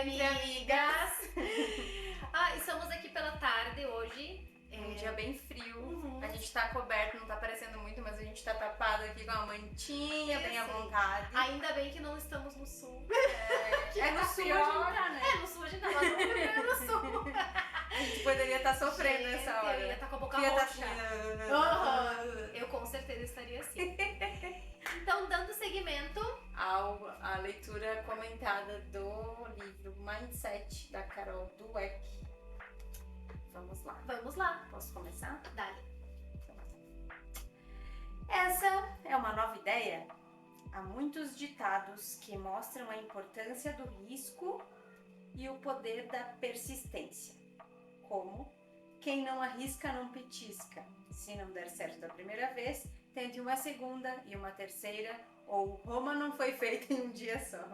Entre amigas. Estamos aqui pela tarde hoje. Um dia bem frio. A gente tá coberto, não tá aparecendo muito, mas a gente tá tapado aqui com a mantinha, bem à vontade. Ainda bem que não estamos no sul. É no sul a gente tá, né? No sul a gente tá, mas no Rio Grande do Sul. A gente poderia estar sofrendo nessa hora. Eu ia estar com a boca Ia roxa. Eu com certeza estaria assim. Então, dando seguimento à leitura comentada do livro Mindset, da Carol Dweck. Vamos lá. Vamos lá. Posso começar? Dale. Essa é uma nova ideia. Há muitos ditados que mostram a importância do risco e o poder da persistência. Como: quem não arrisca não petisca. Se não der certo da primeira vez, tente uma segunda e uma terceira, ou Roma não foi feita em um dia só.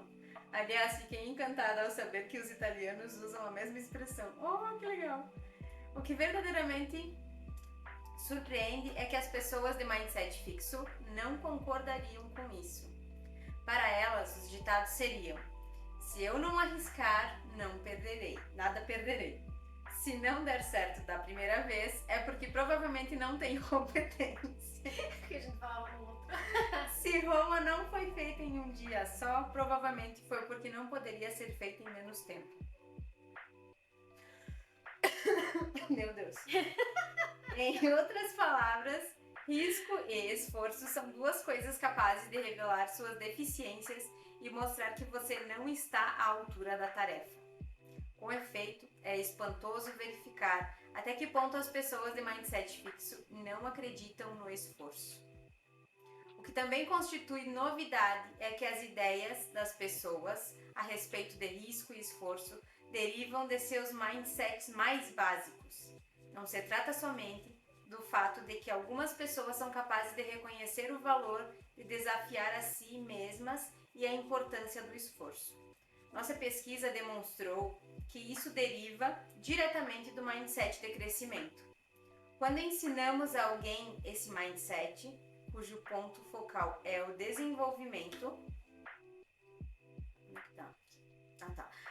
Aliás, fiquei encantada ao saber que os italianos usam a mesma expressão. Oh, que legal! O que verdadeiramente surpreende é que as pessoas de mindset fixo não concordariam com isso. Para elas, os ditados seriam: se eu não arriscar, não perderei, nada perderei. Se não der certo da primeira vez, é porque provavelmente não tem competência. Que a gente falava no outro. Se Roma não foi feita em um dia só, provavelmente foi porque não poderia ser feita em menos tempo. Meu Deus. Em outras palavras, risco e esforço são duas coisas capazes de revelar suas deficiências e mostrar que você não está à altura da tarefa. Com efeito, é espantoso verificar até que ponto as pessoas de mindset fixo não acreditam no esforço. O que também constitui novidade é que as ideias das pessoas a respeito de risco e esforço derivam de seus mindsets mais básicos. Não se trata somente do fato de que algumas pessoas são capazes de reconhecer o valor de desafiar a si mesmas e a importância do esforço. Nossa pesquisa demonstrou que isso deriva diretamente do mindset de crescimento. Quando ensinamos a alguém esse mindset, cujo ponto focal é o desenvolvimento,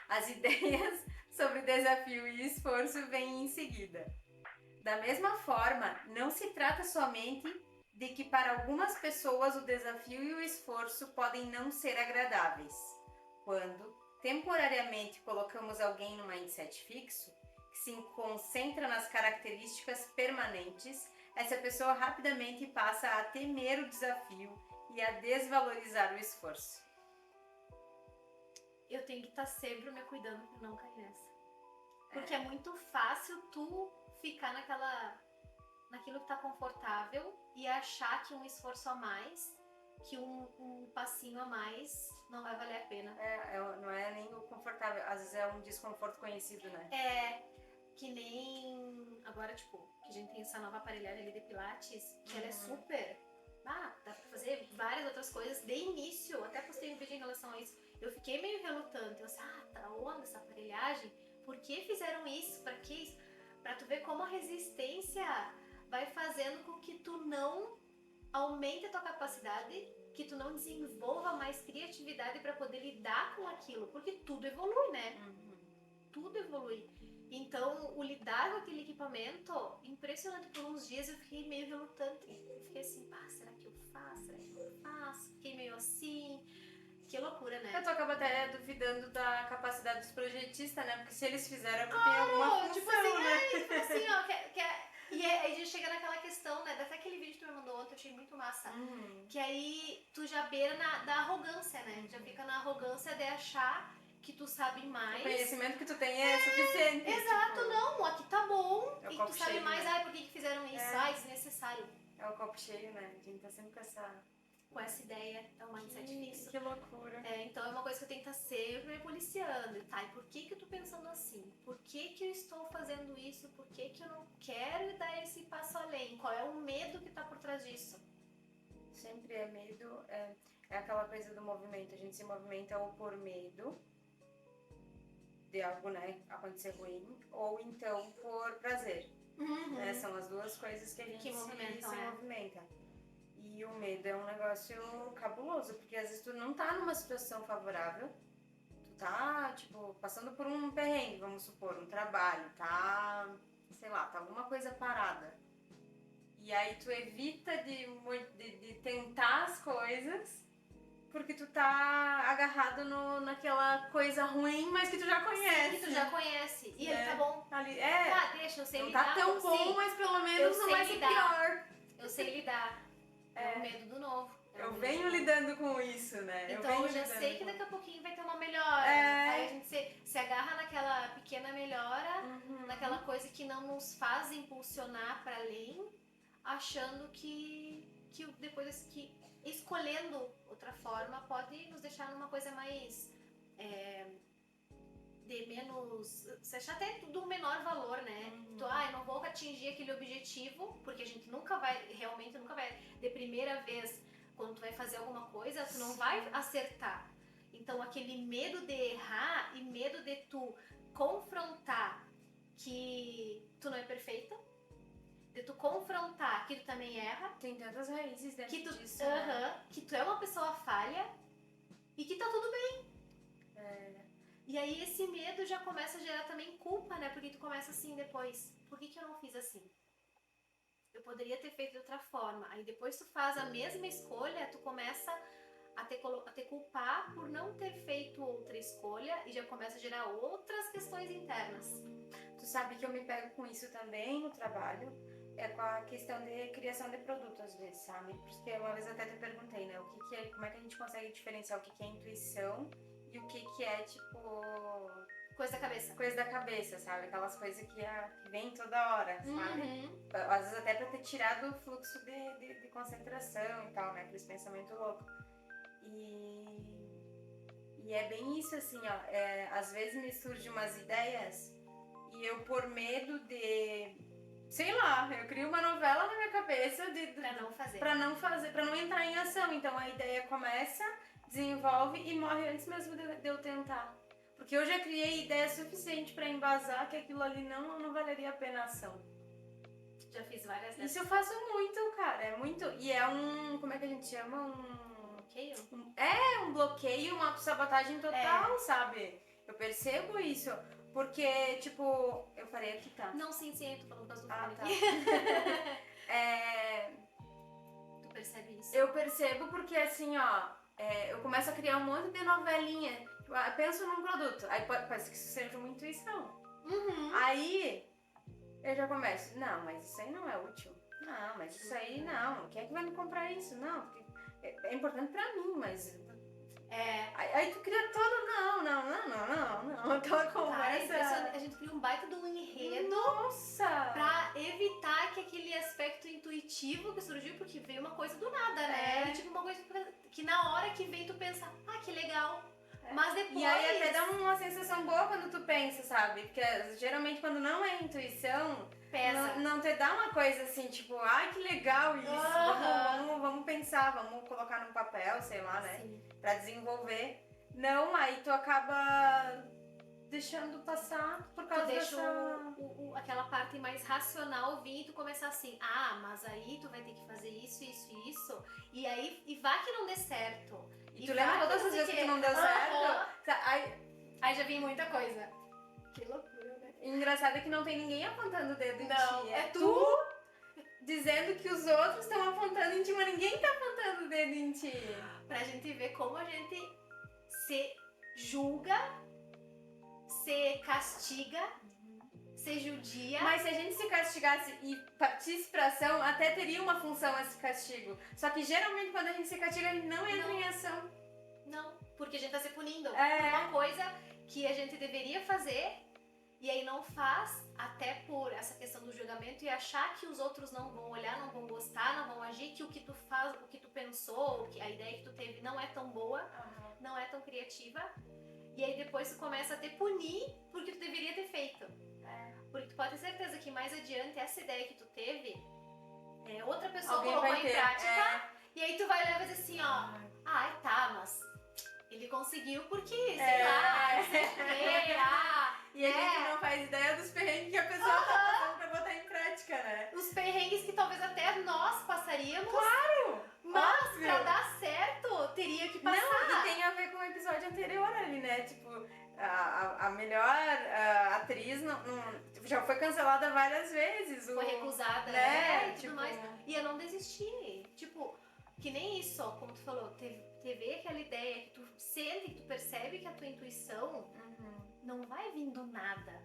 as ideias sobre desafio e esforço vêm em seguida. Da mesma forma, não se trata somente de que para algumas pessoas o desafio e o esforço podem não ser agradáveis. Quando temporariamente colocamos alguém no mindset fixo, que se concentra nas características permanentes, essa pessoa rapidamente passa a temer o desafio e a desvalorizar o esforço. Eu tenho que estar sempre me cuidando para não cair nessa. Porque é muito fácil tu ficar naquilo que tá confortável e achar que um esforço a mais, que um passinho a mais não vai valer a pena. Não é nem o confortável, às vezes é um desconforto conhecido, né? Que nem agora, tipo, que a gente tem essa nova aparelhagem ali de Pilates, que ela é super... dá pra fazer várias outras coisas. De início, até postei um vídeo em relação a isso, eu fiquei meio relutante. Eu disse, tá onde essa aparelhagem? Por que fizeram isso? Pra que isso? Pra tu ver como a resistência vai fazendo com que tu não aumente a tua capacidade, que tu não desenvolva mais criatividade para poder lidar com aquilo, porque tudo evolui, né? Tudo evolui. Então, o lidar com aquele equipamento, impressionante. Por uns dias eu fiquei meio relutante. Eu fiquei assim, será que eu faço? Será que eu faço? Fiquei meio assim. Que loucura, né? Tu acaba até duvidando da capacidade dos projetistas, né? Porque se eles fizeram é porque tem alguma função, tipo assim, né? Tipo assim, ó, e aí a gente chega naquela questão, né? Até aquele vídeo que tu me mandou ontem, eu achei muito massa. Que aí tu já beira da arrogância, né? Já fica na arrogância de achar que tu sabe mais. O conhecimento que tu tem é suficiente. Exato, tipo, não, aqui tá bom. É E copo tu sabe cheio, mais, né? por que fizeram isso? Desnecessário. É o copo cheio, né? A gente tá sempre com essa ideia, é um mindset fixo. Que loucura. Então é uma coisa que eu tenho que estar sempre me policiando, tá? E por que eu tô pensando assim? Por que eu estou fazendo isso? Por que eu não quero dar esse passo além? Qual é o medo que tá por trás disso? Sempre é medo, é aquela coisa do movimento. A gente se movimenta ou por medo de algo, né, acontecer ruim, ou então por prazer. Né? São as duas coisas que a gente se movimenta. E o medo é um negócio cabuloso, porque às vezes tu não tá numa situação favorável, tu tá, tipo, passando por um perrengue, vamos supor, um trabalho, tá, sei lá, tá alguma coisa parada. E aí tu evita de tentar as coisas porque tu tá agarrado naquela coisa ruim, mas que tu já conhece. Que tu já conhece. E ele É. tá bom. Ali, Tá, deixa, eu sei não lidar. tá tão bom, sim, mas pelo eu menos não sei vai ser lidar. pior. Eu sei lidar. É o medo do novo. Eu venho lidando com isso, né? Então eu já lidando sei que com daqui a pouquinho vai ter uma melhora. Aí a gente se agarra naquela pequena melhora, naquela coisa que não nos faz impulsionar para além, achando que depois que escolhendo outra forma pode nos deixar numa coisa mais de menos, você acha até do menor valor, né? Tu, eu não vou atingir aquele objetivo, porque a gente nunca vai, de primeira vez, quando tu vai fazer alguma coisa, tu não vai acertar. Então aquele medo de errar e medo de tu confrontar que tu não é perfeita, de tu confrontar que tu também erra. Tem tantas raízes dentro que tu, disso, né? que tu é uma pessoa falha e que tá tudo bem. E aí esse medo já começa a gerar também culpa, né? Porque tu começa assim depois, por que eu não fiz assim? Eu poderia ter feito de outra forma. Aí depois tu faz a mesma escolha, tu começa a te culpar por não ter feito outra escolha e já começa a gerar outras questões internas. Tu sabe que eu me pego com isso também no trabalho, com a questão de criação de produto às vezes, sabe? Porque uma vez até te perguntei, né, como é que a gente consegue diferenciar o que é intuição e o que é, tipo... Coisa da cabeça. Coisa da cabeça, sabe? Aquelas coisas que vem toda hora, sabe? Às vezes até pra ter tirado o fluxo de concentração e tal, né? Aqueles pensamentos loucos. E é bem isso, assim, ó. Às vezes me surgem umas ideias e eu, por medo de... Sei lá, eu crio uma novela na minha cabeça pra não fazer, pra não entrar em ação. Então a ideia começa, desenvolve e morre antes mesmo de eu tentar. Porque eu já criei ideia suficiente pra embasar que aquilo ali não valeria a pena a ação. Já fiz várias dessas. Isso eu faço muito, cara, é muito. E é como é que a gente chama? Bloqueio? Um bloqueio, uma sabotagem total, sabe? Eu percebo isso. Porque, tipo, eu falei aqui, tá? Não, sim, eu tô falando das do tá. Tu percebe isso? Eu percebo porque, assim, ó, eu começo a criar um monte de novelinha. Tipo, eu penso num produto, aí parece que isso seja uma intuição. Aí, eu já começo, não, mas isso aí não é útil. Não, mas isso aí não. Quem é que vai me comprar isso? Não, porque é importante pra mim, mas... Aí tu cria todo, não, aquela conversa. A gente cria um baita de um enredo. Nossa! Pra evitar que aquele aspecto intuitivo que surgiu, porque veio uma coisa do nada, né? E, tipo, uma coisa que na hora que vem tu pensa, que legal. Mas depois... E aí até dá uma sensação boa quando tu pensa, sabe? Porque geralmente quando não é intuição, pesa. Não te dá uma coisa assim, tipo, que legal isso. Vamos pensar, vamos colocar no papel, sei lá, né? Sim. Pra desenvolver. Não, aí tu acaba deixando passar por causa deixa dessa... aquela parte mais racional vir e tu começar assim, mas aí tu vai ter que fazer isso, e aí vai que não dê certo. E tu lembra todas as vezes que tu não deu certo? Aí já vem muita coisa. Que loucura, né? Engraçado é que não tem ninguém apontando o dedo em ti. É tu dizendo que os outros estão apontando em ti, mas ninguém tá apontando o dedo em ti. Pra gente ver como a gente se julga, se castiga, se judia. Mas se a gente se castigasse e partisse pra ação, até teria uma função esse castigo. Só que geralmente quando a gente se castiga, a gente não entra em ação. Não, porque a gente tá se punindo por uma coisa que a gente deveria fazer e aí não faz, até por essa questão do julgamento e achar que os outros não vão olhar, não vão gostar, não vão agir, que o que tu faz, o que tu pensou, a ideia que tu teve não é tão boa, não é tão criativa. E aí depois tu começa a te punir porque tu deveria ter feito. Porque tu pode ter certeza que mais adiante essa ideia que tu teve, outra pessoa colocou em prática, e aí tu vai olhar e vai dizer assim, mas ele conseguiu porque, sei lá, E a gente não faz ideia dos perrengues que a pessoa tá passando pra botar em prática, né? Os perrengues que talvez até nós passaríamos. Claro! Mas óbvio. Pra dar certo, teria que passar. Não, e tem a ver com o episódio episódio anterior ali, né? Tipo, a melhor atriz já foi cancelada várias vezes. Foi recusada, né? e tudo Tipo, mais. E eu não desisti. Tipo, que nem isso, ó, como tu falou, teve aquela ideia que tu sente, que tu percebe que a tua intuição não vai vir do nada.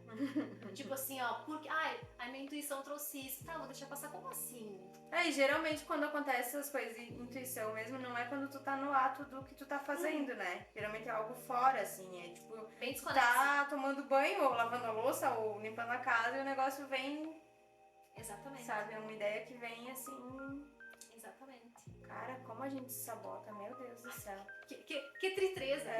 Tipo assim, ó, porque, a minha intuição trouxe isso, tá, vou deixar passar, como assim? e geralmente quando acontece essas coisas de intuição mesmo, não é quando tu tá no ato do que tu tá fazendo, né? Geralmente é algo fora, assim, é tipo, Bem tu desconexo. tá tomando banho, ou lavando a louça, ou limpando a casa, e o negócio vem, Exatamente. sabe? É uma ideia que vem assim. Exatamente. Cara, como a gente se sabota, meu Deus do céu. Que tritreza.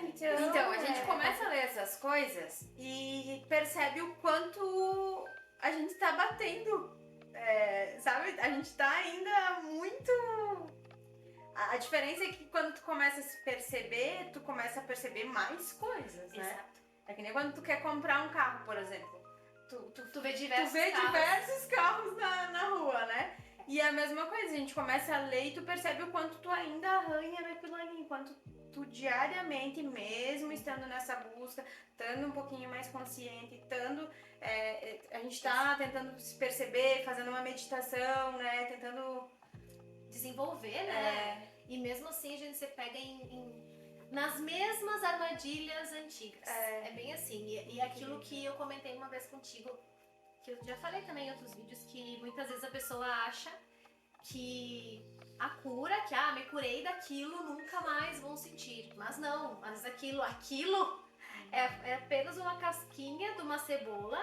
Então. Então, a gente começa a ler essas coisas e percebe o quanto a gente tá batendo. Sabe? A gente tá ainda muito. A diferença é que quando tu começa a se perceber, tu começa a perceber mais coisas, né? Exato. É que nem quando tu quer comprar um carro, por exemplo. Tu vê diversos diversos carros na rua, né? E é a mesma coisa, a gente começa a ler e tu percebe o quanto tu ainda arranha naquilo ali, enquanto tu diariamente, mesmo estando nessa busca, estando um pouquinho mais consciente, a gente tá tentando se perceber, fazendo uma meditação, né? Tentando desenvolver, né? E mesmo assim a gente se pega nas mesmas armadilhas antigas. É bem assim. E aquilo que eu comentei uma vez contigo, que eu já falei também em outros vídeos, que muitas vezes a pessoa acha que a cura, que me curei daquilo, nunca mais vão sentir. Mas não, mas aquilo é apenas uma casquinha de uma cebola.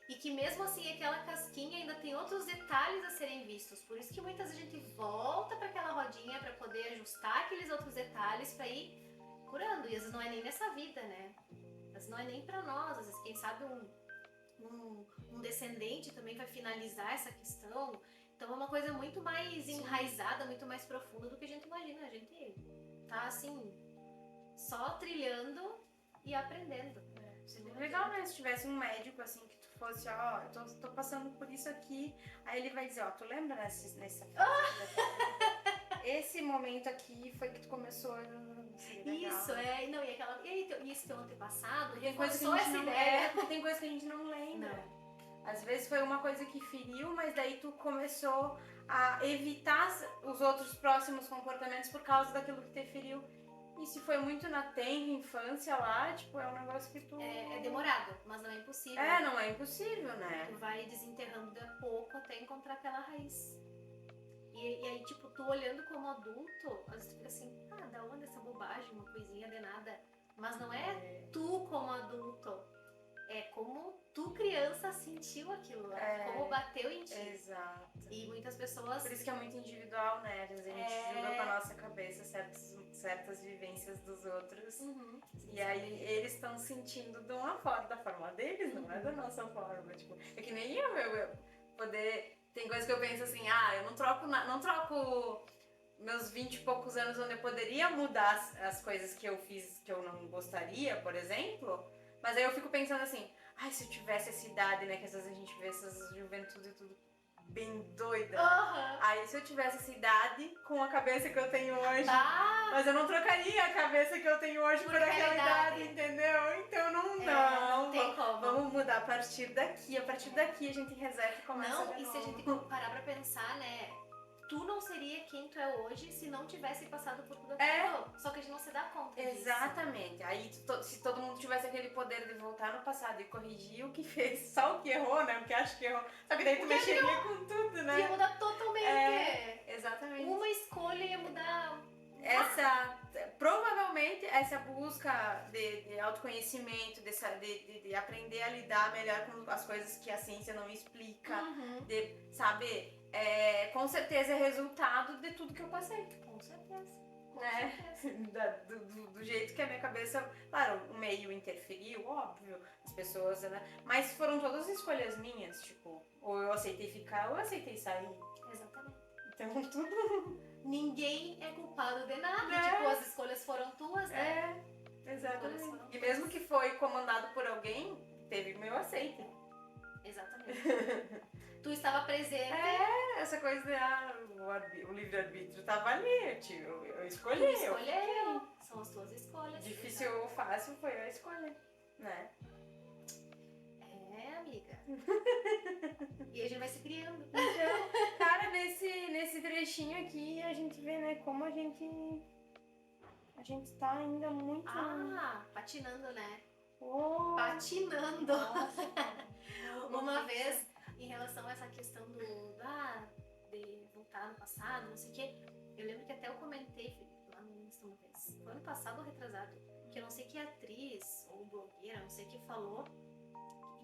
E que mesmo assim aquela casquinha ainda tem outros detalhes a serem vistos. Por isso que muitas vezes a gente volta para aquela rodinha para poder ajustar aqueles outros detalhes para ir curando. E às vezes não é nem nessa vida, né? Às vezes não é nem para nós. Às vezes, quem sabe um descendente também vai finalizar essa questão. Então é uma coisa muito mais enraizada, muito mais profunda do que a gente imagina. A gente tá assim, só trilhando e aprendendo. Seria legal, né? Se tivesse um médico assim que tu fosse, eu tô passando por isso aqui, aí ele vai dizer, tu lembra nessa fase da tua vida? Esse momento aqui foi que tu começou. Isso, não, e esse teu antepassado, tem coisa que a gente não porque tem coisa que a gente não lembra. Não. Às vezes foi uma coisa que feriu, mas daí tu começou a evitar os outros próximos comportamentos por causa daquilo que te feriu. E se foi muito na tenra infância lá, tipo, é um negócio que tu... É demorado, mas não é impossível. Não é impossível, né? Tu vai desenterrando de a pouco até encontrar aquela raiz. E aí, tipo, tu olhando como adulto, às vezes tu fica assim, da onde essa bobagem, uma coisinha de nada. Mas não é tu como adulto, é como tu criança sentiu aquilo lá, como bateu em ti. Exato. E muitas pessoas... Por isso que é muito individual, né? Às vezes a gente julga com a nossa cabeça certas vivências dos outros. E aí eles estão sentindo de uma forma, da forma deles, não é da nossa forma. Tipo, é que nem eu poder... Tem coisa que eu penso assim, eu não troco meus 20 e poucos anos onde eu poderia mudar as coisas que eu fiz que eu não gostaria, por exemplo. Mas aí eu fico pensando assim, se eu tivesse essa idade, né? Que às vezes a gente vê essas juventudes e tudo bem doida. Aí se eu tivesse essa idade com a cabeça que eu tenho hoje, mas eu não trocaria a cabeça que eu tenho hoje por aquela idade, entendeu? Então não tem como. Vamos mudar a partir daqui. A partir daqui a gente reseta e começa de novo. Se a gente parar pra pensar, né? Tu não seria quem tu é hoje se não tivesse passado por tudo aquilo. Só que a gente não se dá conta disso. Exatamente. Aí se todo mundo tivesse aquele poder de voltar no passado e corrigir o que fez, só o que errou, né? Porque acho que errou. Só que daí tu mexeria com tudo, né? Ia mudar totalmente. Exatamente. Uma escolha ia mudar. Provavelmente essa busca de autoconhecimento, de aprender a lidar melhor com as coisas que a ciência não explica, de saber, com certeza é resultado de tudo que eu passei. Com certeza. Né? Do jeito que a minha cabeça, claro, o meio interferiu, óbvio, as pessoas, né? Mas foram todas escolhas minhas, tipo, ou eu aceitei ficar ou eu aceitei sair. Exatamente. Então tudo. Ninguém é culpado de nada, tipo, as escolhas foram tuas, né? Exatamente. E mesmo que foi comandado por alguém, teve o meu aceite. Exatamente. Tu estava presente. essa coisa o livre-arbítrio tava ali, eu escolhi. Escolheu. São as tuas escolhas. Difícil ou fácil foi a escolha, né? É, amiga. E a gente vai se criando. Então, cara, nesse trechinho aqui a gente vê, né, como a gente tá ainda muito... Patinando, né? Oh, Patinando. nossa, Uma vez, em relação a essa questão de voltar no passado, não sei o quê, eu lembro que até eu comentei, Felipe, lá no Insta uma vez, foi ano passado ou retrasado, que eu não sei que atriz ou blogueira, não sei o que falou,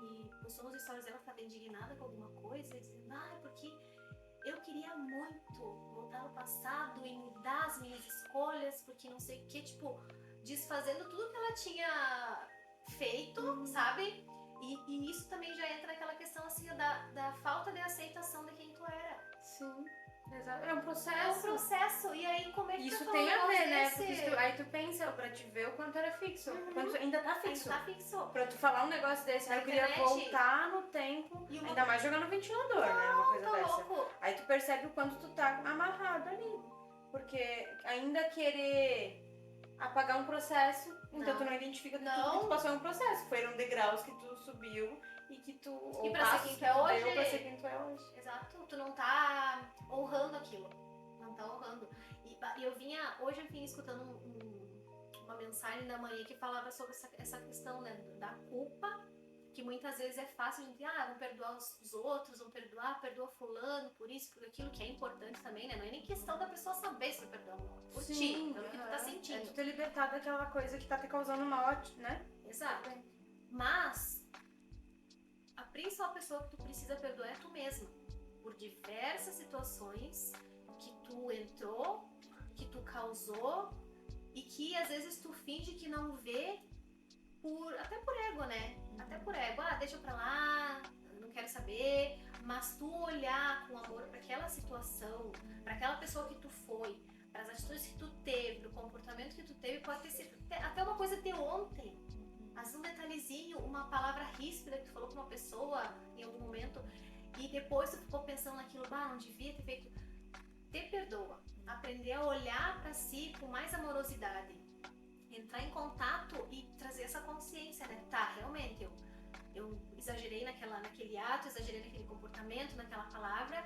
e postou nos stories dela, estava indignada com alguma coisa, e dizendo, porque eu queria muito voltar no passado e mudar as minhas escolhas, porque não sei o que, tipo, desfazendo tudo que ela tinha feito, sabe? E isso também já entra naquela questão, assim, da falta de aceitação de quem tu era. Sim, exato. É um É um processo. processo, e aí como é que Isso tu tem a ver, né? desse? Porque aí tu pensa pra te ver o quanto era fixo. Quanto ainda tá fixo. Tá fixo. Pra tu falar um negócio desse, Na eu queria internet. voltar no tempo, E uma- ainda mais jogando no ventilador, né? Uma coisa Tá dessa. louco. Aí tu percebe o quanto tu tá amarrado ali. Porque ainda querer apagar um processo, então Não. tu não identifica que Não. tudo que tu passou é um processo. Foram degraus que tu subiu e que tu... E ou pra ser passos quem tu que é tu hoje. deu pra ser quem tu é hoje. Exato, tu não tá honrando aquilo. Não tá honrando. E hoje eu vinha escutando uma mensagem da manhã que falava sobre essa questão, né, da culpa, que muitas vezes é fácil a gente, vamos perdoar os outros, perdoa fulano por isso, por aquilo, que é importante também, né? Não é nem questão da pessoa saber se perdoar o outro, por ti, pelo que tu tá É sentindo. tu ter libertado daquela coisa que tá te causando mal, né? Exato. Mas a principal pessoa que tu precisa perdoar é tu mesma. Por diversas situações que tu entrou, que tu causou e que às vezes tu finge que não vê, até por ego, né? Até por ego. Deixa pra lá, não quero saber. Mas tu olhar com amor pra aquela situação, pra aquela pessoa que tu foi, para as atitudes que tu teve, pro comportamento que tu teve, pode ter sido até uma coisa de ontem. Às vezes um detalhezinho, uma palavra ríspida que tu falou com uma pessoa em algum momento e depois tu ficou pensando naquilo, não devia ter feito. Te perdoa. Aprender a olhar pra si com mais amorosidade. Entrar em contato e trazer essa consciência, né? Realmente, eu exagerei naquele ato, exagerei naquele comportamento, naquela palavra.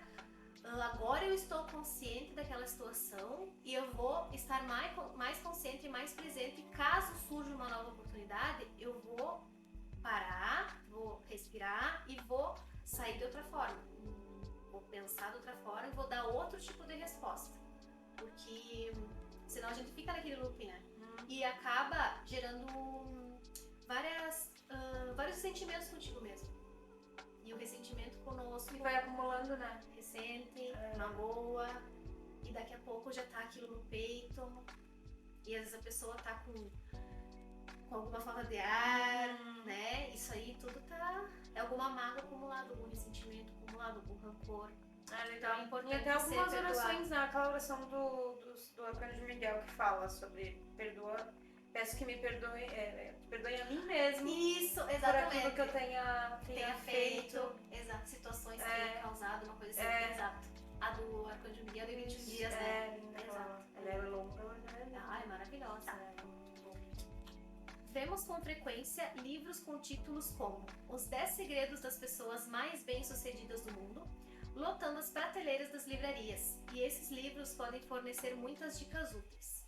Agora eu estou consciente daquela situação e eu vou estar mais consciente e mais presente. Caso surja uma nova oportunidade, eu vou parar, vou respirar e vou sair de outra forma. Vou pensar de outra forma e vou dar outro tipo de resposta. Porque senão a gente fica naquele loop, né? E acaba gerando vários sentimentos contigo mesmo. E o ressentimento conosco E vai acumulando, né? Ressente, magoa, e daqui a pouco já tá aquilo no peito, e às vezes a pessoa tá com alguma falta de ar, né? Isso aí tudo é alguma mágoa acumulada, algum ressentimento acumulado, algum rancor. Legal. É importante E até algumas perdoar. orações, né? Aquela oração do Arcanjo Miguel que fala sobre peço que me perdoe, perdoe a mim mesmo. Isso, Por exatamente. aquilo que eu tenha feito. Exato, situações que tenham causado uma coisa assim, exato. A do Arcanjo Miguel de 21 dias, né? Exato. Ela é longa, mas é maravilhosa. Vemos com frequência livros com títulos como Os 10 Segredos das Pessoas Mais Bem-Sucedidas do Mundo, lotando as prateleiras das livrarias, e esses livros podem fornecer muitas dicas úteis.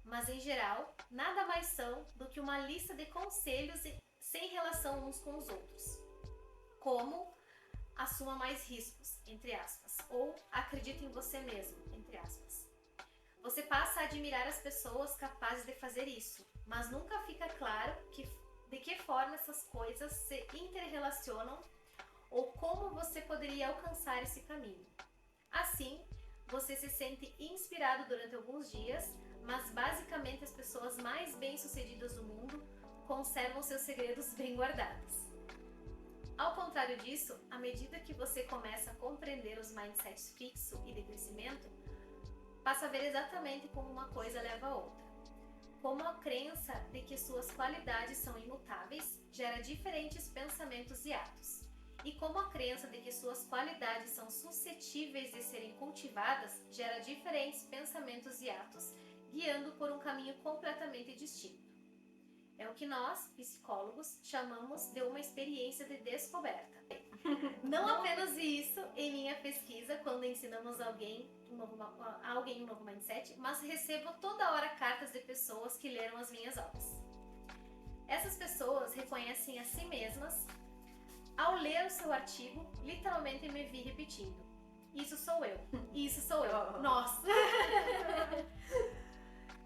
Mas, em geral, nada mais são do que uma lista de conselhos sem relação uns com os outros. Como assuma mais riscos, entre aspas, ou acredite em você mesmo, entre aspas. Você passa a admirar as pessoas capazes de fazer isso, mas nunca fica claro de que forma essas coisas se interrelacionam ou como você poderia alcançar esse caminho. Assim, você se sente inspirado durante alguns dias, mas basicamente as pessoas mais bem-sucedidas do mundo conservam seus segredos bem guardados. Ao contrário disso, à medida que você começa a compreender os mindsets fixo e de crescimento, passa a ver exatamente como uma coisa leva a outra. Como a crença de que suas qualidades são imutáveis gera diferentes pensamentos e atos. E como a crença de que suas qualidades são suscetíveis de serem cultivadas gera diferentes pensamentos e atos, guiando por um caminho completamente distinto. É o que nós, psicólogos, chamamos de uma experiência de descoberta. Não apenas isso em minha pesquisa, quando ensinamos alguém um novo mindset, mas recebo toda hora cartas de pessoas que leram as minhas aulas. Essas pessoas reconhecem a si mesmas. Ao ler o seu artigo, literalmente me vi repetindo: isso sou eu, isso sou eu, nossa!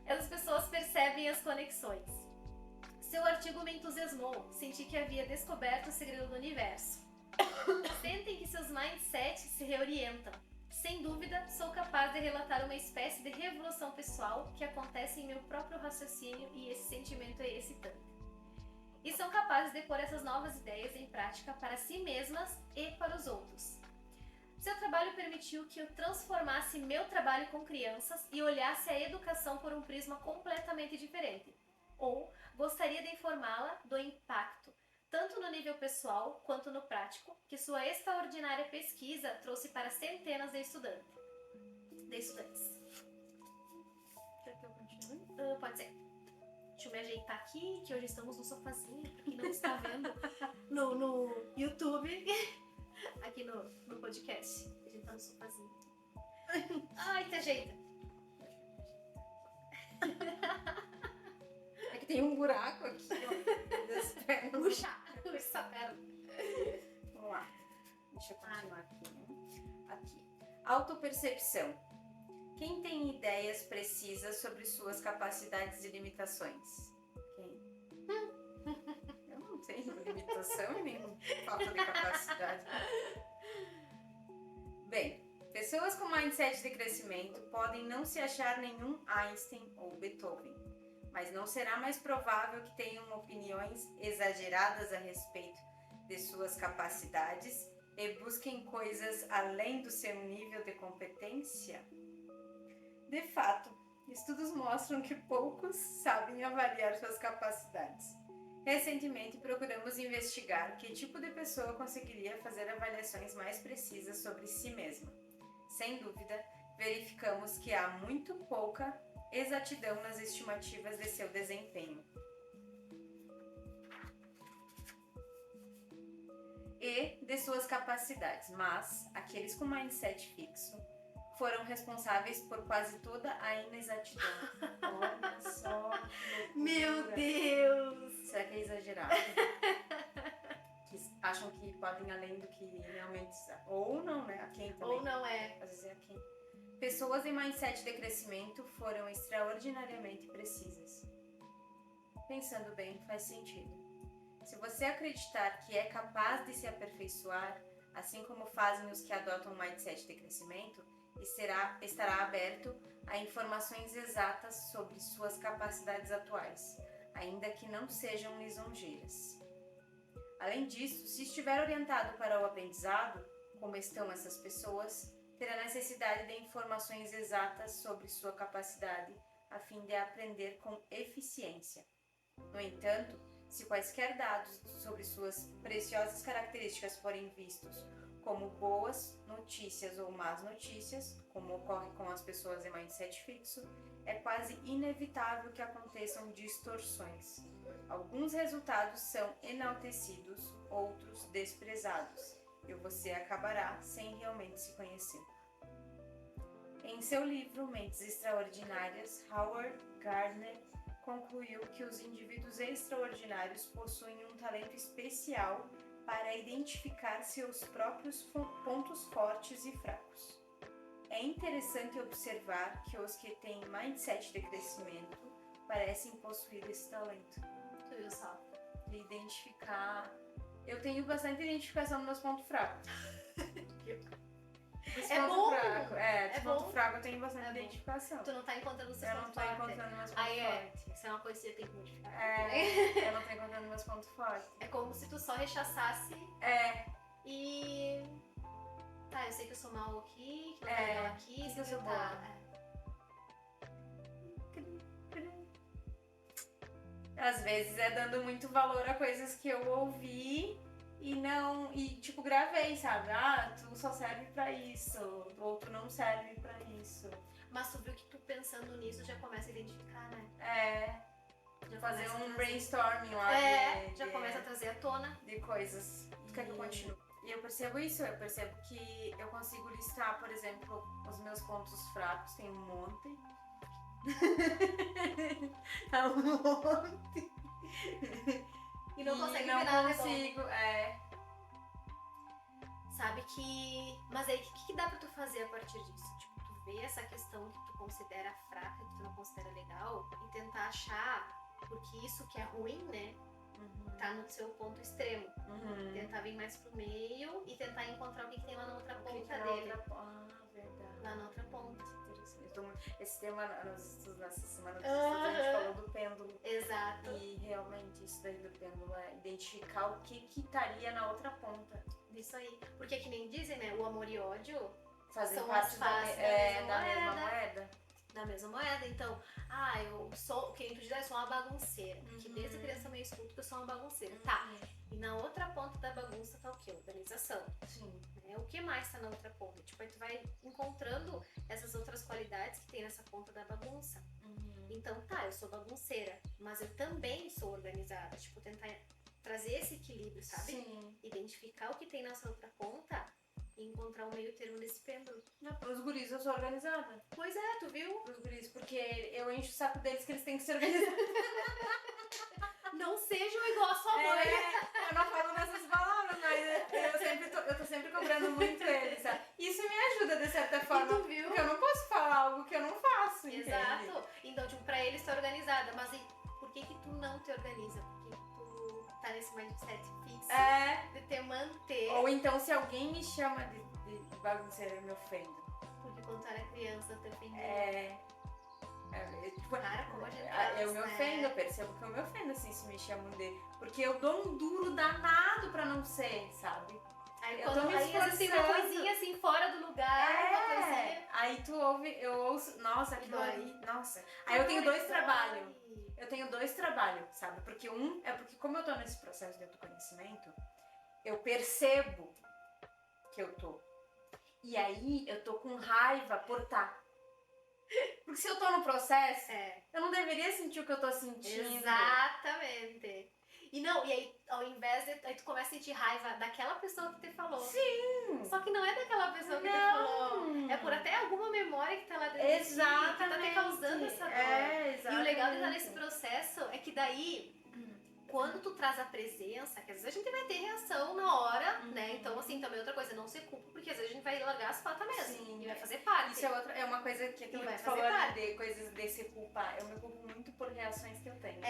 Essas pessoas percebem as conexões. Seu artigo me entusiasmou, senti que havia descoberto o segredo do universo. Sentem que seus mindsets se reorientam. Sem dúvida, sou capaz de relatar uma espécie de revolução pessoal que acontece em meu próprio raciocínio e esse sentimento é excitante. E são capazes de pôr essas novas ideias em prática para si mesmas e para os outros. Seu trabalho permitiu que eu transformasse meu trabalho com crianças e olhasse a educação por um prisma completamente diferente. Ou gostaria de informá-la do impacto, tanto no nível pessoal quanto no prático, que sua extraordinária pesquisa trouxe para centenas de estudantes. Quer que eu continue? Pode ser. Deixa eu me ajeitar aqui, que hoje estamos no sofazinho, pra quem não está vendo no YouTube, aqui no podcast. A gente tá no sofazinho. Ai, te ajeita. É que tem um buraco aqui, ó. Das pernas. Puxa essa perna. Vamos lá. Deixa eu continuar aqui, né? Aqui. Autopercepção. Quem tem ideias precisas sobre suas capacidades e limitações? Quem? Eu não tenho limitação e nem falta de capacidade. Bem, pessoas com mindset de crescimento podem não se achar nenhum Einstein ou Beethoven, mas não será mais provável que tenham opiniões exageradas a respeito de suas capacidades e busquem coisas além do seu nível de competência? De fato, estudos mostram que poucos sabem avaliar suas capacidades. Recentemente, procuramos investigar que tipo de pessoa conseguiria fazer avaliações mais precisas sobre si mesma. Sem dúvida, verificamos que há muito pouca exatidão nas estimativas de seu desempenho. E de suas capacidades, mas aqueles com mindset fixo foram responsáveis por quase toda a inexatidão. Olha só. Meu Deus! Será que é exagerado? Que acham que podem ir além do que realmente... Ou não, né? A quem também. Ou não é. Às vezes é a quem. Pessoas em mindset de crescimento foram extraordinariamente precisas. Pensando bem, faz sentido. Se você acreditar que é capaz de se aperfeiçoar, assim como fazem os que adotam um mindset de crescimento, estará aberto a informações exatas sobre suas capacidades atuais, ainda que não sejam lisonjeiras. Além disso, se estiver orientado para o aprendizado, como estão essas pessoas, terá necessidade de informações exatas sobre sua capacidade, a fim de aprender com eficiência. No entanto, se quaisquer dados sobre suas preciosas características forem vistos como boas notícias ou más notícias, como ocorre com as pessoas em mindset fixo, é quase inevitável que aconteçam distorções. Alguns resultados são enaltecidos, outros desprezados, e você acabará sem realmente se conhecer. Em seu livro Mentes Extraordinárias, Howard Gardner concluiu que os indivíduos extraordinários possuem um talento especial para identificar seus próprios pontos fortes e fracos. É interessante observar que os que têm mindset de crescimento parecem possuir esse talento. Tu viu só? De identificar... Eu tenho bastante identificação nos meus pontos fracos. É bom! Dos pontos fracos eu tenho bastante identificação. Tu não tá encontrando os seus Eu não pontos tô fortes. encontrando meus pontos Aí fortes. isso é uma coisa que você tem que modificar. Eu não tô encontrando meus pontos fortes. É como se tu só rechaçasse e... Tá, eu sei que eu sou mal aqui, que eu sou legal aqui, que eu sou boa. Às vezes é dando muito valor a coisas que eu ouvi e não, e tipo, gravei, sabe? Ah, tu só serve pra isso, ou tu não serve pra isso. Mas tu viu que tu pensando nisso já começa a identificar, né? É, Já fazer começa a um trazer. brainstorming lá Já começa a trazer à tona. de coisas. Tu quer que eu continue? E eu percebo isso, eu percebo que eu consigo listar, por exemplo, os meus pontos fracos, tem um monte. É um monte. E não consegue não ver nada consigo, Sabe que... Mas aí, o que dá pra tu fazer a partir disso? Tipo, tu vê essa questão que tu considera fraca, que tu não considera legal, e tentar achar, porque isso que é ruim, né? Tá no seu ponto extremo. Tentar vir mais pro meio e tentar encontrar o que tem lá na outra ponta dele. Verdade. Lá na outra ponta. Esse tema, nessa semana a gente falou do pêndulo. Exato. E realmente isso daí do pêndulo é identificar o que estaria na outra ponta. Isso aí. Porque que nem dizem, né? O amor e ódio Fazer são parte as faces da mesma moeda. Da mesma moeda. Então, eu sou, que nem tu diz, eu sou uma bagunceira. Que desde criança também escuto que eu sou uma bagunceira. Tá. E na outra ponta da bagunça tá o quê? Organização. Sim. O que mais tá na outra ponta? Tipo, aí tu vai encontrando essas outras qualidades que tem nessa ponta da bagunça. Então, tá, eu sou bagunceira, mas eu também sou organizada. Tipo, tentar trazer esse equilíbrio, sabe? Sim. Identificar o que tem nessa outra ponta e encontrar um meio termo nesse pêndulo. Não, pros guris eu sou organizada. Pois é, tu viu? Pros guris, porque eu encho o saco deles que eles têm que ser organizados. Não sejam igual a sua mãe. Eu não falo nessas palavras, mas eu tô sempre cobrando muito eles, sabe? Isso me ajuda de certa forma. E tu viu? Porque eu não posso falar algo que eu não faço, entende? Exato. Então, tipo, pra eles tá organizada, mas e por que tu não te organiza? Por que tu tá nesse mindset fixo de te manter? Ou então, se alguém me chama de bagunceira, eu me ofendo. Porque quando tu era criança, eu te ofendia. Tipo, Cara, como a gente eu me ofendo, eu percebo que eu me ofendo assim se me chamam de. Porque eu dou um duro danado pra não ser, sabe? Aí eu quando tô me às vezes tem uma esforçando. coisinha assim fora do lugar, uma coisinha. Aí tu ouve, eu ouço, nossa, aquilo dói. ali, nossa. Aí eu tenho dois Dói. trabalhos. Eu tenho dois trabalhos, sabe? Porque porque como eu tô nesse processo de autoconhecimento, eu percebo que eu tô. E aí eu tô com raiva por tá. Porque se eu tô no processo, eu não deveria sentir o que eu tô sentindo. Exatamente. E aí ao invés de. Aí tu começa a sentir raiva daquela pessoa que te falou. Sim. Só que não é daquela pessoa que te falou. É por até alguma memória que tá lá dentro. Exatamente. Que tá te causando essa dor. Exatamente. E o legal de estar nesse processo é que daí, quando tu traz a presença, que às vezes a gente vai ter reação na hora, né? Então, assim, também outra coisa, não se culpa, porque às vezes a gente vai largar as patas mesmo. Sim. E vai fazer parte. Isso é uma coisa que tu falou ali de coisas de se culpar. Eu me culpo muito por reações que eu tenho.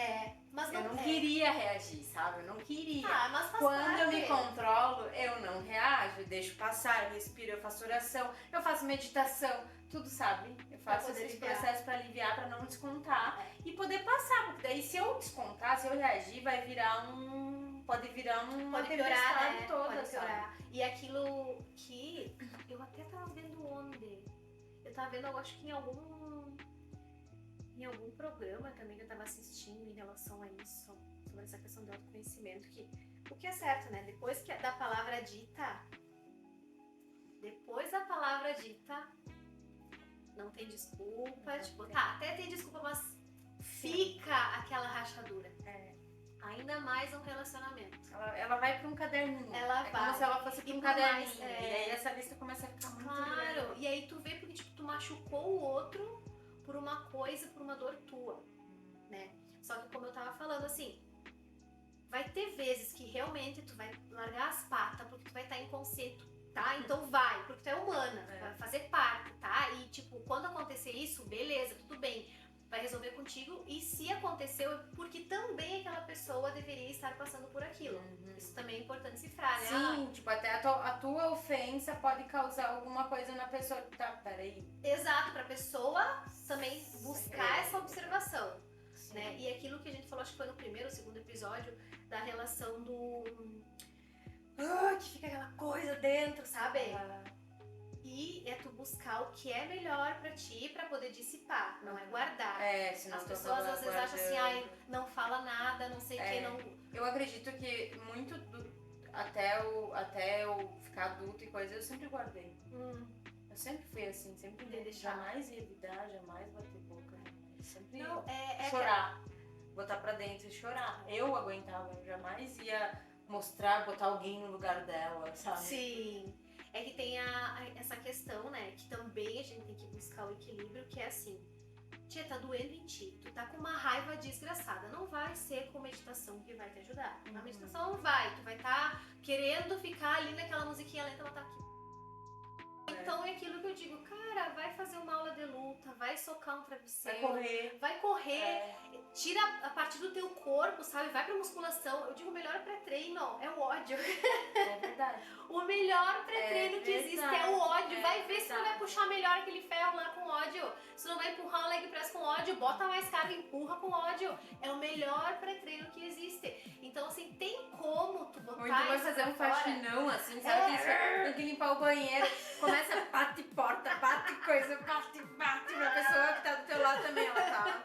Mas eu não queria reagir, sabe? Eu não queria. Mas faz Quando parte. eu me controlo, eu não reajo, eu deixo passar, eu respiro, eu faço oração, eu faço meditação, tudo, sabe? Eu faço esse processo pra aliviar, pra não descontar e poder passar, porque daí se eu descontar, se eu reagir, vai virar pode virar uma tempestade, né? toda, Pode piorar. sabe? E aquilo que eu até tava vendo onde? Eu tava vendo, eu acho que em algum programa também que eu tava assistindo em relação a isso, sobre essa questão do autoconhecimento, que o que é certo, né? Depois da palavra dita, não tem desculpa, até tem desculpa, mas fica aquela rachadura. Ainda mais um relacionamento. Ela vai pra um caderninho. Ela vai. Como se ela fosse pra um caderninho. E aí essa lista começa a ficar muito grande. Claro. E aí tu vê porque tu machucou o outro por uma coisa, por uma dor tua, né? Só que como eu tava falando, assim, vai ter vezes que realmente tu vai largar as patas porque tu vai estar inconsciente, tá? Então vai, porque tu é humana, vai fazer parte, tá? E quando acontecer isso, beleza, tudo bem. Vai resolver contigo, e se aconteceu, é porque também aquela pessoa deveria estar passando por aquilo. Isso também é importante cifrar, né? Sim, até a tua ofensa pode causar alguma coisa na pessoa. Tá, peraí. Exato, pra pessoa também buscar essa observação, né? E aquilo que a gente falou, acho que foi no primeiro ou segundo episódio, da relação do... que fica aquela coisa dentro, sabe? E é tu buscar o que é melhor pra ti, pra poder dissipar, não é guardar. Senão as pessoas às vezes acham assim, não fala nada, não sei o que, não... Eu acredito que muito até eu ficar adulta e coisa, eu sempre guardei. Eu sempre fui assim, sempre jamais revidar, jamais bater boca. Sempre Não, chorar. Botar pra dentro e chorar. Eu aguentava, eu jamais ia mostrar, botar alguém no lugar dela, sabe? Sim. É que tem essa questão, né? Que também a gente tem que buscar o equilíbrio, que é assim. Tia, tá doendo em ti, tu tá com uma raiva desgraçada, não vai ser com meditação que vai te ajudar. A meditação não vai, tu vai estar querendo ficar ali naquela musiquinha lenta, ela tá aqui. Então é aquilo que eu digo, cara, vai fazer uma aula de luta, vai socar um travesseiro, vai correr, tira a parte do teu corpo, sabe? Vai pra musculação. Eu digo, o melhor pré-treino é o ódio. É verdade. O melhor pré-treino que existe é o ódio. Vai ver se tu não vai puxar melhor aquele ferro lá com ódio. Se não vai empurrar um leg press com ódio, bota mais carga, empurra com ódio. É o melhor pré-treino que existe. Então, assim, tem como tu botar. Ou então vai fazer um faxinão, assim, sabe? Tem que limpar o banheiro. Começa, bate porta, bate coisa, bate. A pessoa que tá do teu lado também, ela tá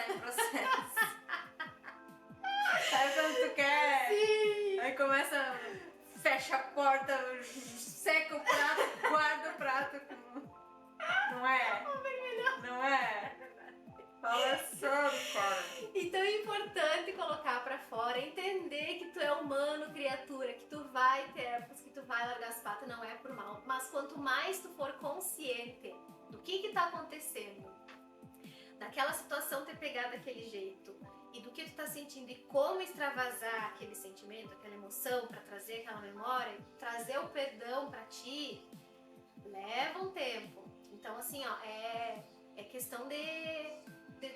em processo. Sabe quando tu quer? Sim. Aí começa, fecha a porta, seca o prato, guarda o prato. Não é? Não é? Fala sobre, cara. Então é importante colocar pra fora, entender que tu é humano, criatura, que tu vai ter épocas, que tu vai largar as patas, não é por mal. Mas quanto mais tu for consciente do que tá acontecendo, daquela situação ter pegado daquele jeito, e do que tu tá sentindo e como extravasar aquele sentimento, aquela emoção, pra trazer aquela memória, trazer o perdão pra ti, leva um tempo. Então assim, ó, é questão de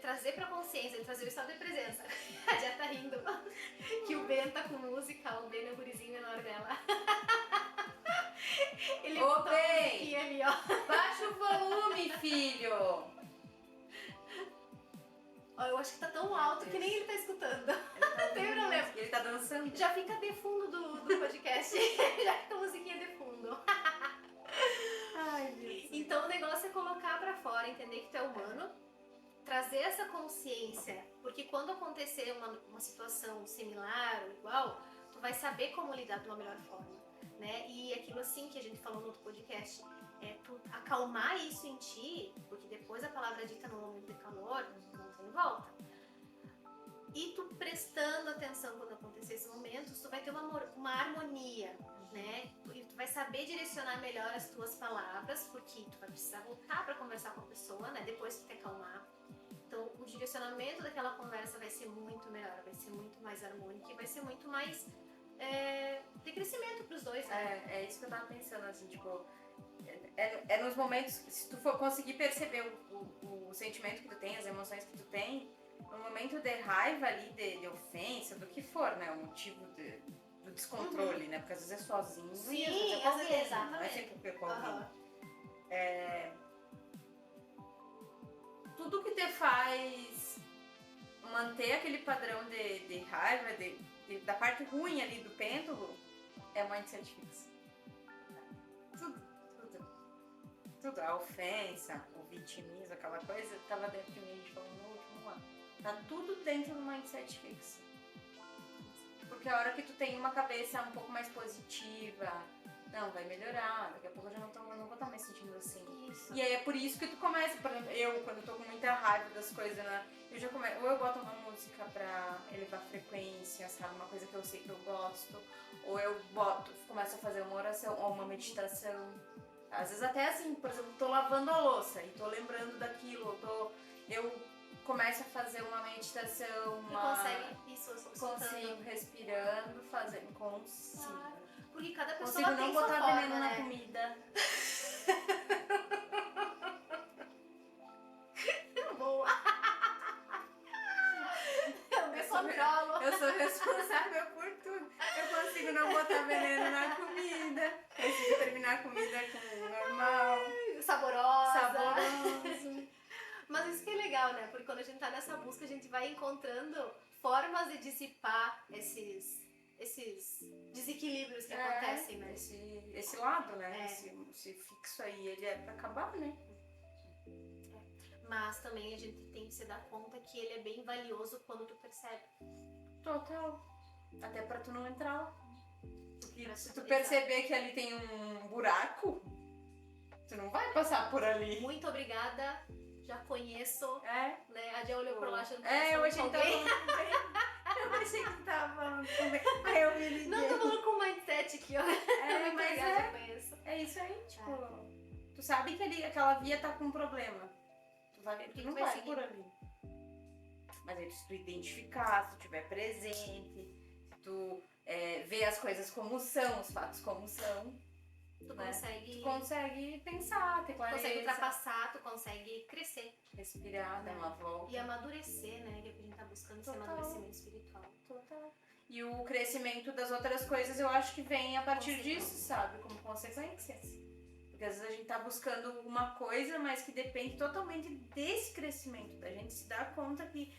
trazer pra consciência, de trazer o estado de presença. Já tá rindo. Que o Ben tá com música, o Ben é o gurizinho menor dela. Ele Ô, botou Ben! a musiquinha ali, ó. Baixa o volume, filho! Ó, eu acho que tá tão alto que nem ele tá escutando. Não tem problema. Ele tá dançando. Já fica de fundo do podcast. Já fica a musiquinha de fundo. Ai, Deus. Então o negócio é colocar pra fora, entender que tu é humano, trazer essa consciência, porque quando acontecer uma situação similar ou igual, tu vai saber como lidar de uma melhor forma, né? E aquilo assim que a gente falou no outro podcast, é tu acalmar isso em ti, porque depois a palavra dita no momento de calor não tem volta. E tu prestando atenção quando acontecer esses momentos, tu vai ter uma harmonia, né? E tu vai saber direcionar melhor as tuas palavras, porque tu vai precisar voltar para conversar com a pessoa, né? Depois que tu te acalmar. Então, o direcionamento daquela conversa vai ser muito melhor, vai ser muito mais harmônico e vai ser muito mais de crescimento pros dois, né? É isso que eu tava pensando, assim, tipo... É nos momentos, se tu for conseguir perceber o sentimento que tu tem, as emoções que tu tem, no momento de raiva ali, de ofensa, do que for, né? O motivo do descontrole, né? Porque às vezes é sozinho Sim, e às vezes é com alguém, exatamente. não é sempre com alguém. Tudo que te faz manter aquele padrão de raiva, da parte ruim ali do pêndulo, é o mindset fixo. Tudo. A ofensa, o vitimismo, aquela coisa, tava dentro de mim, a gente falou no último ano. Tá tudo dentro do mindset fixo. Porque a hora que tu tem uma cabeça um pouco mais positiva, não, vai melhorar, daqui a pouco eu já não vou estar mais sentindo assim. Isso. E aí é por isso que tu começa, por exemplo, eu, quando eu tô com muita raiva das coisas, né, eu já começo, ou eu boto uma música pra elevar a frequência, sabe, uma coisa que eu sei que eu gosto, ou eu começo a fazer uma oração ou uma meditação. Às vezes até assim, por exemplo, tô lavando a louça e tô lembrando daquilo, eu começo a fazer uma meditação, consegue isso, consigo, respirando, fazendo, consigo. Claro. Porque cada pessoa Consigo tem não sua botar forma, veneno né? na comida. Boa! Eu me controlo. Eu sou responsável por tudo. Eu consigo não botar veneno na comida. Consigo terminar a comida com normal. Saboroso. Mas isso que é legal, né? Porque quando a gente tá nessa busca, a gente vai encontrando formas de dissipar esses desequilíbrios que acontecem, né? Esse lado, né? Esse fixo aí, ele é pra acabar, né? Mas também a gente tem que se dar conta que ele é bem valioso quando tu percebe. Total. Até pra tu não entrar lá. Porque Pra se tu exato. perceber que ali tem um buraco, tu não vai passar por ali. Muito obrigada. Já conheço. É. Né? A Dia olhou pra lá achando que Eu achei que tava alguém. falando com bem. Eu achei que tava falando com bem. Aí eu me liguei. Não, tô falando com o mindset aqui, ó. Muito mas obrigada, já conheço. é isso aí, tipo. Tu sabe que ali, aquela via tá com um problema. Tu não vai vai seguir. por ali. Mas aí se tu identificar, se tu tiver presente, se tu ver as coisas como são, os fatos como são, Tu né? consegue. Tu consegue pensar, ter clareza. Consegue ultrapassar, tu consegue crescer. Respirar, dar uma volta. E amadurecer, né? Que é o que a gente tá buscando, esse Total. amadurecimento espiritual. Total. E o crescimento das outras coisas eu acho que vem a partir disso, sabe? Como consequência. Porque às vezes a gente tá buscando uma coisa, mas que depende totalmente desse crescimento, da gente se dar conta que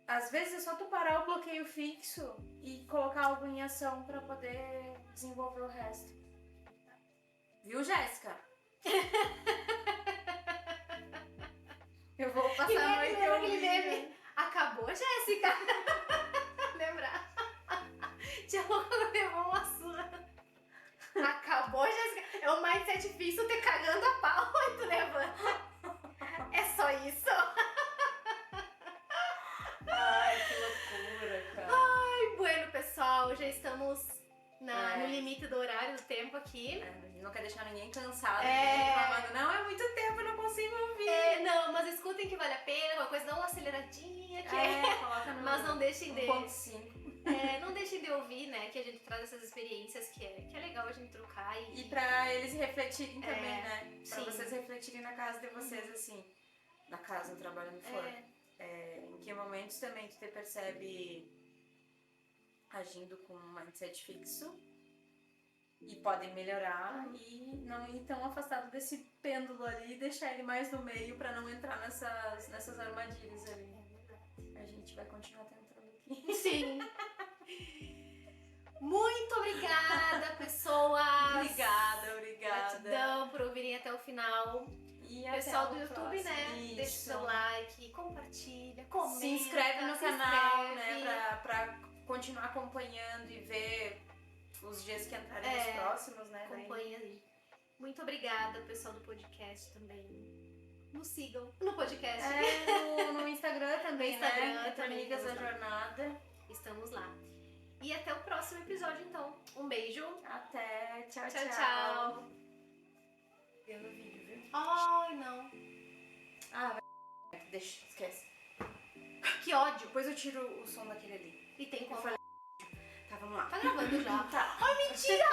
às vezes é só tu parar o bloqueio fixo e colocar algo em ação pra poder desenvolver o resto. Viu, Jéssica? Eu vou passar Que a meme, noite lembra aquele ouvindo. meme? Acabou, Jéssica? Lembra? Tia Louca levou uma surra. Acabou, Jéssica? É o mindset fixo te cagando a pau e tu levanta. É só isso? Ai, que loucura, cara. Ai, bueno, pessoal, já estamos no É. limite do horário, do tempo aqui. A gente não quer deixar ninguém cansado, É. ninguém reclamando. Não, é muito tempo, eu não consigo ouvir. Não, mas escutem que vale a pena, uma coisa, dá uma aceleradinha, Coloca no mas não deixem de... 1.5. não deixem de ouvir, né, que a gente traz essas experiências que é legal a gente trocar E pra eles refletirem também, É, né? Pra sim. vocês refletirem na casa de vocês, assim. Na casa, no trabalho, onde for. Em que momentos também tu te percebe agindo com um mindset fixo e podem melhorar e não ir tão afastado desse pêndulo ali e deixar ele mais no meio pra não entrar nessas armadilhas ali. A gente vai continuar tentando aqui. Sim. Muito obrigada, pessoas. Obrigada. Gratidão por ouvirem até o final. E Pessoal até do o YouTube, próximo. né? Isso. Deixa o seu like, compartilha, comenta. Se inscreve no se canal, inscreve. né? Pra continuar acompanhando e ver os dias que entrarem nos próximos, né? Acompanha aí. Muito obrigada, pessoal do podcast também. Nos sigam no podcast. No Instagram também, No Instagram né? Entre também Amigas da estamos lá. Jornada. Estamos lá. E até o próximo episódio, então. Um beijo. Até. Tchau, Tchau, tchau. tchau. Vê no vídeo, viu? Ai, não. Deixa, esquece. Que ódio. Depois eu tiro o som daquele ali. E tem como. falei- Tá, vamos lá. Tá gravando já. Tá. Ai, mentira!